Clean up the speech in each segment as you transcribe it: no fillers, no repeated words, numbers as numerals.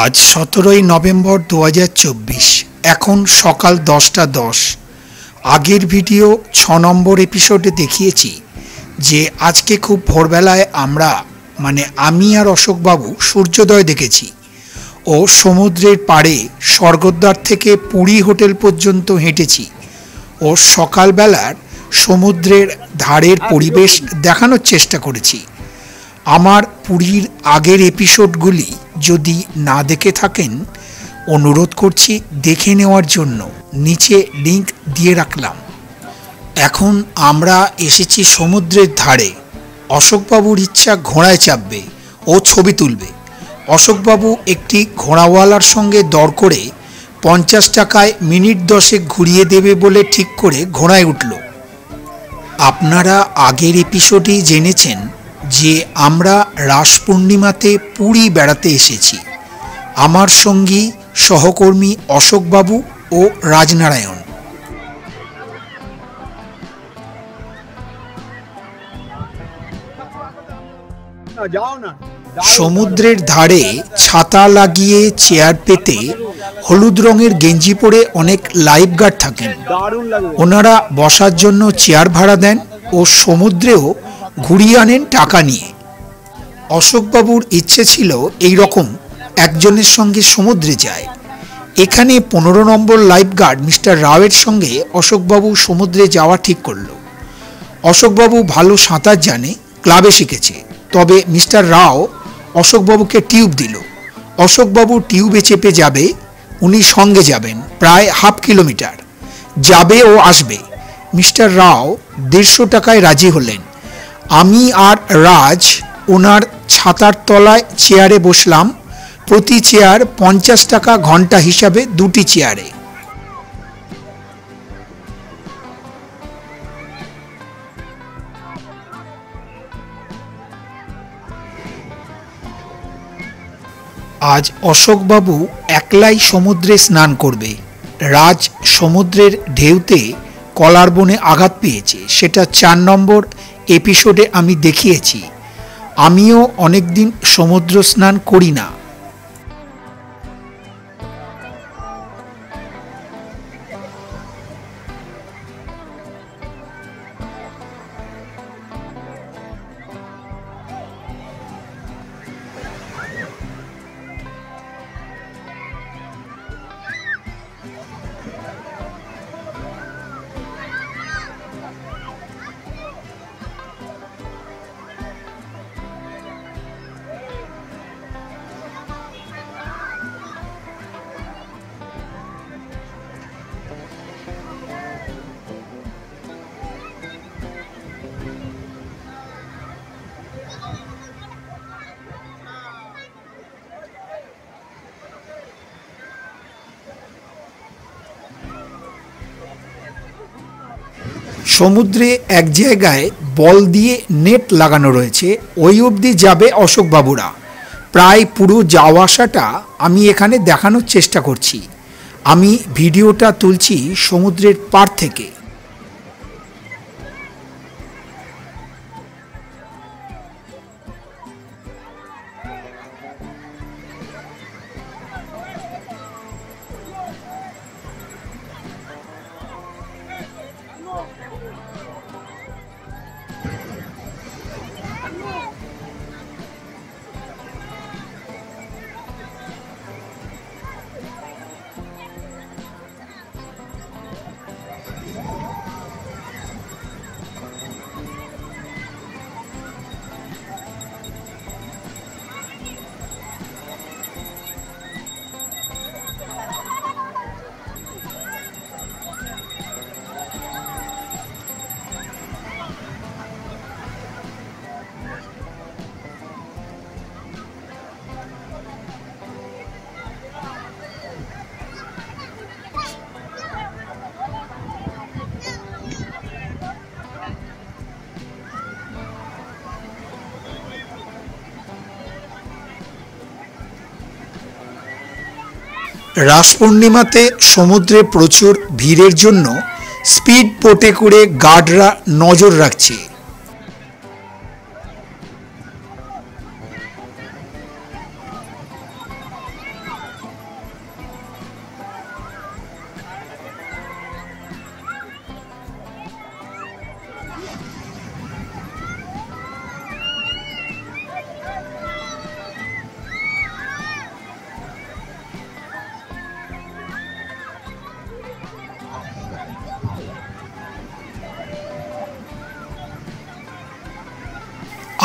আজ 17ই নভেম্বর 2024। এখন সকাল 10টা 10। আগের ভিডিও 6 নম্বর এপিসোডে দেখিয়েছি যে আজকে খুব ভোরবেলায় আমি আর অশোকবাবু সূর্যোদয় দেখেছি ও সমুদ্রের পাড়ে স্বর্গদ্বার থেকে পুরী হোটেল পর্যন্ত হেঁটেছি ও সকালবেলার সমুদ্রের ধারের পরিবেশ দেখানোর চেষ্টা করেছি। আমার পুরীর আগের এপিসোডগুলি যদি না দেখে থাকেন অনুরোধ করছি দেখে নেওয়ার জন্য, নিচে লিংক দিয়ে রাখলাম। এখন আমরা এসেছি সমুদ্রের ধারে। অশোকবাবুর ইচ্ছা ঘোড়ায় চাপবে ও ছবি তুলবে। অশোকবাবু একটি ঘোড়াওয়ালার সঙ্গে দর করে 50 টাকায় মিনিট 10 ঘুরিয়ে দেবে বলে ঠিক করে ঘোড়ায় উঠল। আপনারা আগের এপিসোডেই জেনেছেন যে আমরা রাস পূর্ণিমাতে পুরী বেড়াতে এসেছি। আমার সঙ্গী সহকর্মী অশোকবাবু ও রাজনারায়ণ। সমুদ্রের ধারে ছাতা লাগিয়ে চেয়ার পেতে হলুদ রঙের গেঞ্জি পরে অনেক লাইফ গার্ড থাকেন। ওনারা বসার জন্য চেয়ার ভাড়া দেন ও সমুদ্রেও ঘুরিয়ে আনেন টাকা নিয়ে। অশোকবাবুর ইচ্ছে ছিল এই রকম একজনের সঙ্গে সমুদ্রে যায়। এখানে 15 নম্বর লাইফ গার্ড মিস্টার রাওয়ের সঙ্গে অশোকবাবু সমুদ্রে যাওয়া ঠিক করল। অশোকবাবু ভালো সাঁতার জানে, ক্লাবে শিখেছে, তবে মিস্টার রাও অশোকবাবুকে টিউব দিল। অশোকবাবু টিউবে চেপে যাবে, উনি সঙ্গে যাবেন প্রায় ½ কিলোমিটার, যাবে ও আসবে। মিস্টার রাও 150 টাকায় রাজি হলেন। আমি আর রাজ ওনার ছাতার তলায় চেয়ারে বসলাম। প্রতি চেয়ার 50 টাকা ঘন্টা হিসাবে 2টি চেয়ারে। আজ অশোকবাবু একলাই সমুদ্রে স্নান করবে। রাজ সমুদ্রের ঢেউতে কলার বনে আঘাত পেয়েছে, সেটা 4 নম্বর এপিসোডে আমি দেখিয়েছি। আমিও অনেকদিন সমুদ্র স্নান করি না। সমুদ্রে এক জায়গায় বল দিয়ে নেট লাগানো রয়েছে, ওই অবধি যাবে অশোকবাবুরা। প্রায় পুরো যাওয়া আসাটা আমি এখানে দেখানোর চেষ্টা করছি। আমি ভিডিওটা তুলছি সমুদ্রের পাড় থেকে। রাস পূর্ণিমাতে সমুদ্রে প্রচুর ভিড়ের জন্য স্পিড বোটে করে গার্ডরা নজর রাখছে।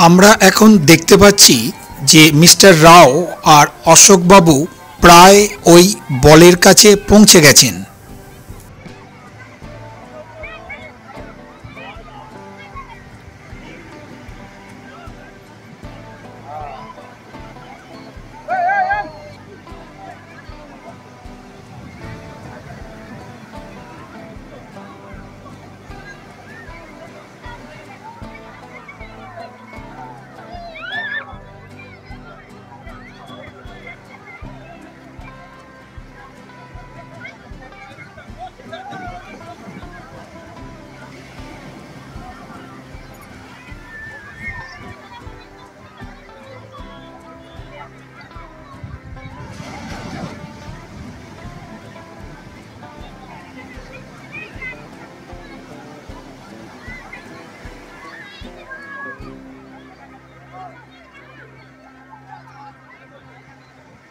আমরা এখন দেখতে পাচ্ছি যে মিস্টার রাও আর অশোকবাবু প্রায় ওই বলের কাছে পৌঁছে গেছেন।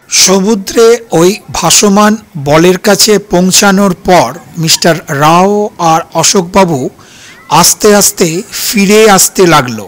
সমুদ্রে ওই ভাসমান বলের কাছে পৌঁছানোর পর মিস্টার রাও আর অশোকবাবু আস্তে আস্তে ফিরে আসতে লাগলো।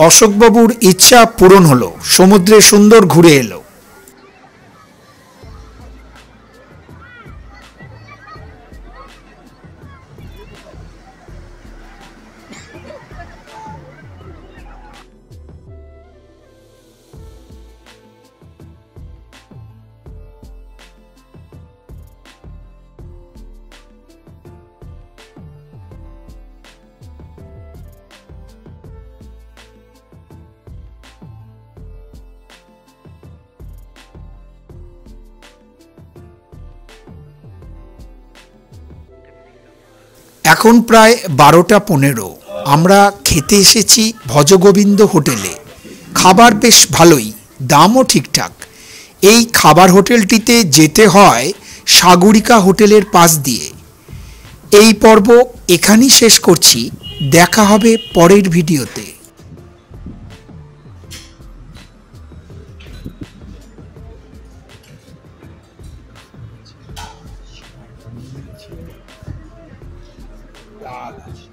অশোকবাবুর ইচ্ছা পূরণ হলো, সমুদ্রে সুন্দর ঘুরে এলো। এখন প্রায় 12টা 15। আমরা খেতে এসেছি ভজগোবিন্দ হোটেলে। খাবার বেশ ভালোই, দামও ঠিকঠাক। এই খাবার হোটেলটিতে যেতে হয় সাগরিকা হোটেলের পাশ দিয়ে। এই পর্ব এখানেই শেষ করছি। দেখা হবে পরের ভিডিওতে। লাল আছে।